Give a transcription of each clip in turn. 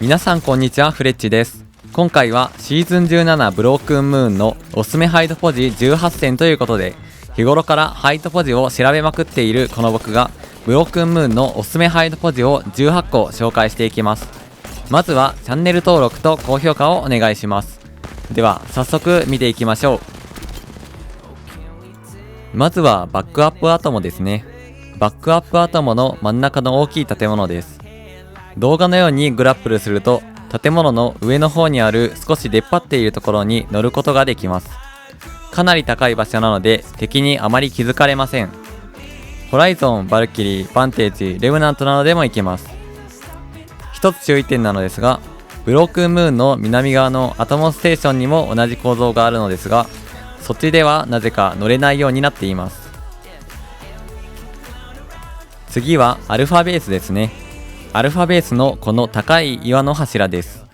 皆さんこんにちは、フレッチです。今回はシーズン17ブロークンムーンのおすすめハイドポジ18選ということで、日頃からハイドポジを調べまくっているこの僕がブロークンムーンのおすすめハイドポジを18個紹介していきます。まずはチャンネル登録と高評価をお願いします。では早速見ていきましょう。まずはバックアップアトモですね。バックアップアトモの真ん中の大きい建物です。動画のようにグラップルすると建物の上の方にある少し出っ張っているところに乗ることができます。かなり高い場所なので敵にあまり気づかれません。ホライゾン、バルキリー、バンテージ、レブナントなどでも行けます。一つ注意点なのですが、ブロークンムーンの南側のアトモステーションにも同じ構造があるのですが、そっちではなぜか乗れないようになっています。次はアルファベースですね。アルファベースのこの高い岩の柱です。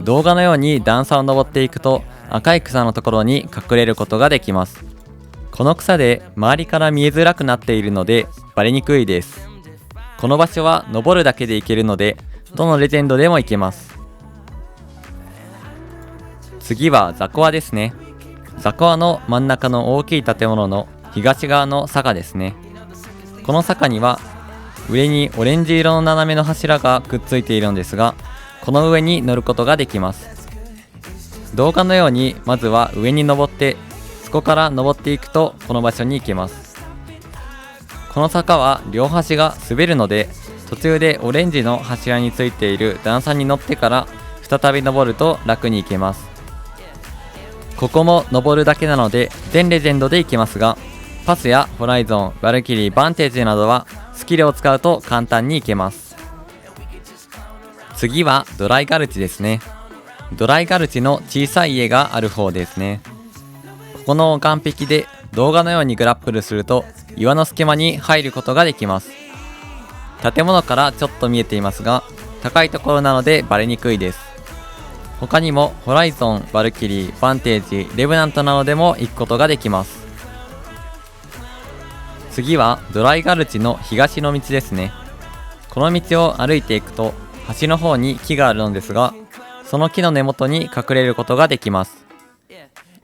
動画のように段差を登っていくと赤い草のところに隠れることができます。この草で周りから見えづらくなっているのでバレにくいです。この場所は登るだけで行けるのでどのレジェンドでも行けます。次はザコアですね。ザコアの真ん中の大きい建物の東側の坂ですね。この坂には上にオレンジ色の斜めの柱がくっついているのですが、この上に乗ることができます。動画のようにまずは上に登って、そこから登っていくとこの場所に行けます。この坂は両端が滑るので、途中でオレンジの柱についている段差に乗ってから再び登ると楽に行けます。ここも登るだけなので全レジェンドで行けますが、パスやホライゾン、バルキリー、バンテージなどはスキルを使うと簡単に行けます。次はドライガルチですね。ドライガルチの小さい家がある方ですね。ここの岸壁で動画のようにグラップルすると岩の隙間に入ることができます。建物からちょっと見えていますが、高いところなのでバレにくいです。他にもホライゾン、バルキリー、バンテージ、レブナントなどでも行くことができます。次はドライガルチの東の道ですね。この道を歩いていくと端の方に木があるのですが、その木の根元に隠れることができます。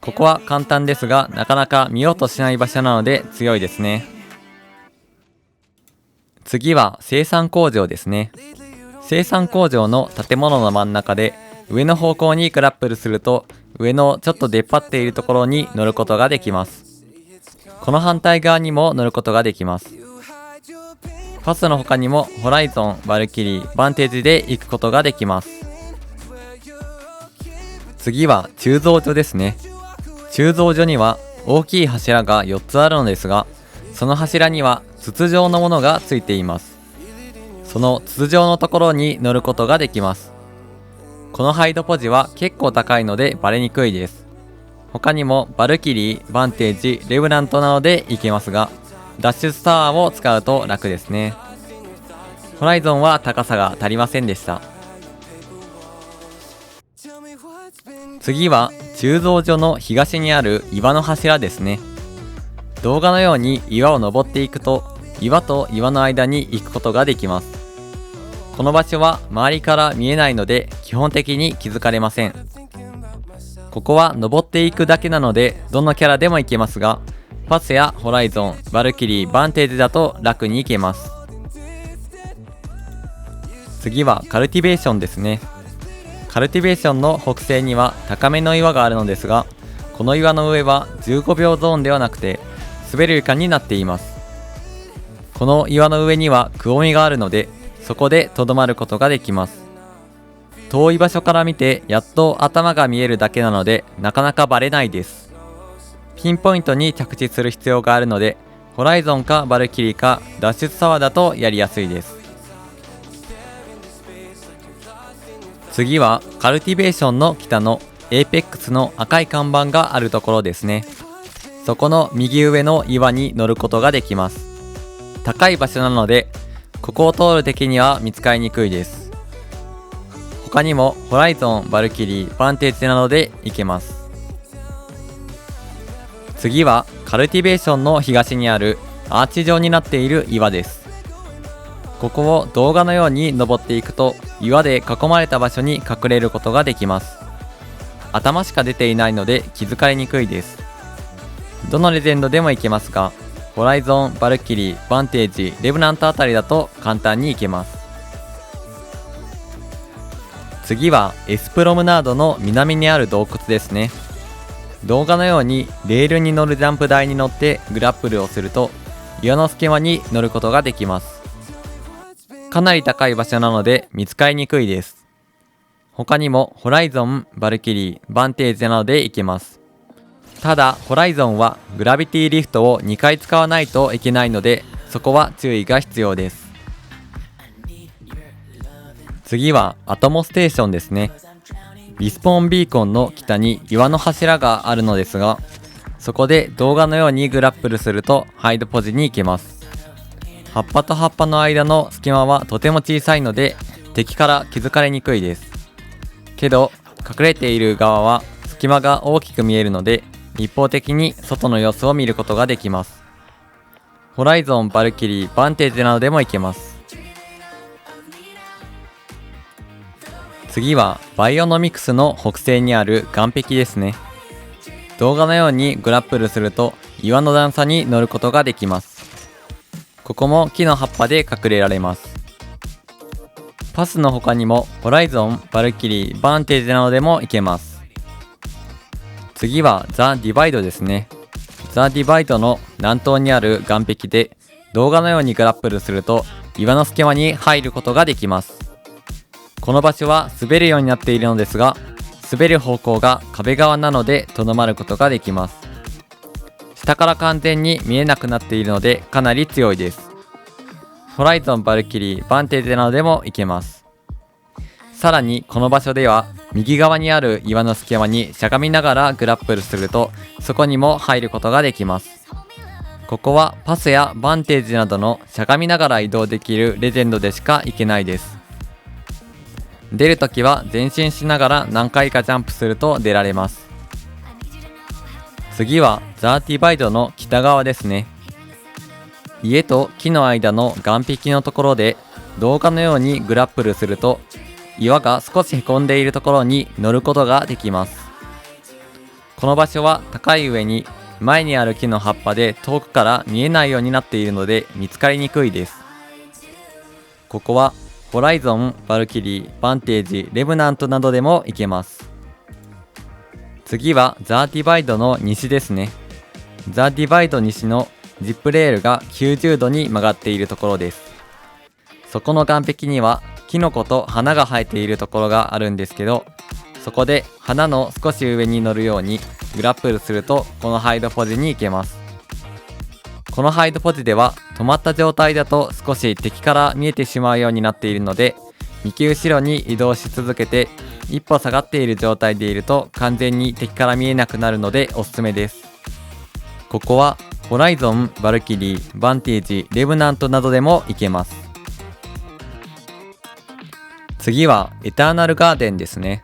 ここは簡単ですがなかなか見ようとしない場所なので強いですね。次は生産工場ですね。生産工場の建物の真ん中で上の方向にグラップルすると上のちょっと出っ張っているところに乗ることができます。この反対側にも乗ることができます。パスの他にもホライゾン、バルキリー、バンテージで行くことができます。次は鋳造所ですね。鋳造所には大きい柱が4つあるのですが、その柱には筒状のものがついています。その筒状のところに乗ることができます。このハイドポジは結構高いのでバレにくいです。他にもバルキリー、バンテージ、レブナントなどで行けますが、脱出タワーを使うと楽ですね。ホライゾンは高さが足りませんでした。次は鋳造所の東にある岩の柱ですね。動画のように岩を登っていくと岩と岩の間に行くことができます。この場所は周りから見えないので基本的に気づかれません。ここは登っていくだけなのでどのキャラでも行けますが、パスやホライゾン、バルキリー、バンテージだと楽に行けます。次はカルティベーションですね。カルティベーションの北西には高めの岩があるのですが、この岩の上は15秒ゾーンではなくて滑る床になっています。この岩の上にはくぼみがあるのでそこでとどまることができます。遠い場所から見てやっと頭が見えるだけなのでなかなかバレないです。ピンポイントに着地する必要があるので、ホライゾンかバルキリーか脱出タワーだとやりやすいです。次はカルティベーションの北のエーペックスの赤い看板があるところですね。そこの右上の岩に乗ることができます。高い場所なのでここを通る敵には見つかりにくいです。他にもホライゾン、バルキリー、バンテージなどで行けます。次はカルティベーションの東にあるアーチ状になっている岩です。ここを動画のように登っていくと岩で囲まれた場所に隠れることができます。頭しか出ていないので気づかれにくいです。どのレジェンドでも行けますが、ホライゾン、バルキリー、バンテージ、レブナントあたりだと簡単に行けます。次はエスプロムナードの南にある洞窟ですね。動画のようにレールに乗るジャンプ台に乗ってグラップルをすると岩の隙間に乗ることができます。かなり高い場所なので見つかりにくいです。他にもホライゾン、バルキリー、バンテージなどで行けます。ただホライゾンはグラビティリフトを2回使わないといけないので、そこは注意が必要です。次はアトモステーションですね。リスポーンビーコンの北に岩の柱があるのですが、そこで動画のようにグラップルするとハイドポジに行けます。葉っぱと葉っぱの間の隙間はとても小さいので敵から気づかれにくいです。けど隠れている側は隙間が大きく見えるので一方的に外の様子を見ることができます。ホライゾン、バルキリー、バンテージなどでも行けます。次はバイオノミクスの北西にある岩壁ですね。動画のようにグラップルすると岩の段差に乗ることができます。ここも木の葉っぱで隠れられます。パスの他にもホライゾン、バルキリー、バンテージなどでも行けます。次はザ・ディバイドですね。ザ・ディバイドの南東にある岩壁で動画のようにグラップルすると岩の隙間に入ることができます。この場所は滑るようになっているのですが、滑る方向が壁側なのでとどまることができます。下から完全に見えなくなっているのでかなり強いです。ホライゾン、バルキリー、バンテージなどでも行けます。さらにこの場所では右側にある岩の隙間にしゃがみながらグラップルするとそこにも入ることができます。ここはパスやバンテージなどのしゃがみながら移動できるレジェンドでしか行けないです。出るときは前進しながら何回かジャンプすると出られます。次はザ・ディバイドの北側ですね。家と木の間の岩壁のところで動画のようにグラップルすると岩が少しへこんでいるところに乗ることができます。この場所は高い上に前にある木の葉っぱで遠くから見えないようになっているので見つかりにくいです。ここはホライゾン、バルキリー、バンテージ、レブナントなどでも行けます。次はザ・ディバイドの西ですね。ザ・ディバイド西のジップレールが90度に曲がっているところです。そこの岩壁にはキノコと花が生えているところがあるんですけど、そこで花の少し上に乗るようにグラップルするとこのハイドポジに行けます。このハイドポジでは止まった状態だと少し敵から見えてしまうようになっているので、右後ろに移動し続けて一歩下がっている状態でいると完全に敵から見えなくなるのでおすすめです。ここはホライゾン、バルキリー、バンテージ、レブナントなどでも行けます。次はエターナルガーデンですね。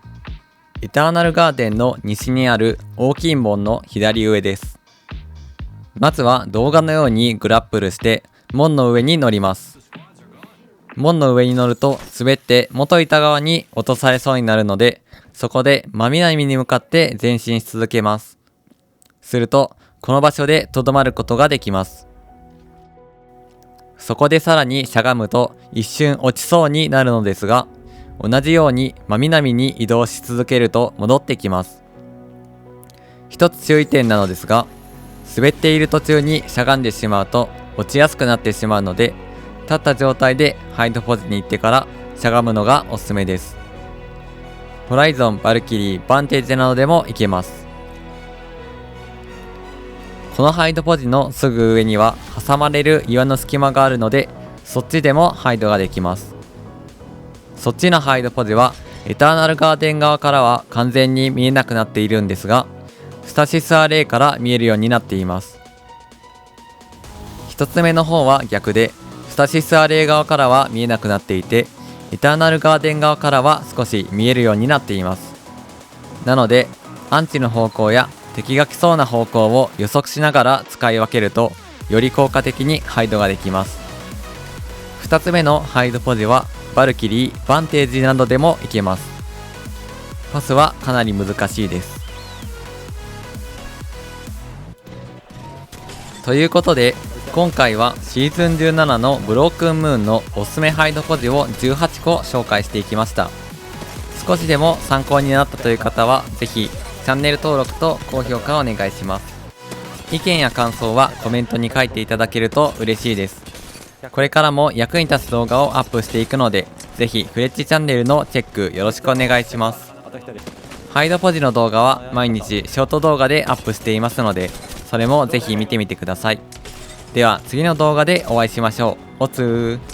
エターナルガーデンの西にある大きい門の左上です。まずは動画のようにグラップルして門の上に乗ります。門の上に乗ると滑って元いた側に落とされそうになるので、そこで真南に向かって前進し続けます。するとこの場所でとどまることができます。そこでさらにしゃがむと一瞬落ちそうになるのですが、同じように真南に移動し続けると戻ってきます。一つ注意点なのですが、滑っている途中にしゃがんでしまうと落ちやすくなってしまうので、立った状態でハイドポジに行ってからしゃがむのがおすすめです。ホライゾン、バルキリー、バンテージなどでも行けます。このハイドポジのすぐ上には挟まれる岩の隙間があるので、そっちでもハイドができます。そっちのハイドポジはエターナルガーデン側からは完全に見えなくなっているんですが、スタシスアレイから見えるようになっています。一つ目の方は逆で、スタシスアレイ側からは見えなくなっていて、エターナルガーデン側からは少し見えるようになっています。なのでアンチの方向や敵が来そうな方向を予測しながら使い分けるとより効果的にハイドができます。2つ目のハイドポジはバルキリー、バンテージなどでもいけます。パスはかなり難しいです。ということで今回はシーズン17のブロークンムーンのおすすめハイドポジを18個紹介していきました。少しでも参考になったという方はぜひチャンネル登録と高評価をお願いします。意見や感想はコメントに書いていただけると嬉しいです。これからも役に立つ動画をアップしていくのでぜひフレッチチャンネルのチェックよろしくお願いします。ハイドポジの動画は毎日ショート動画でアップしていますのでそれもぜひ見てみてください。では次の動画でお会いしましょう。おつー。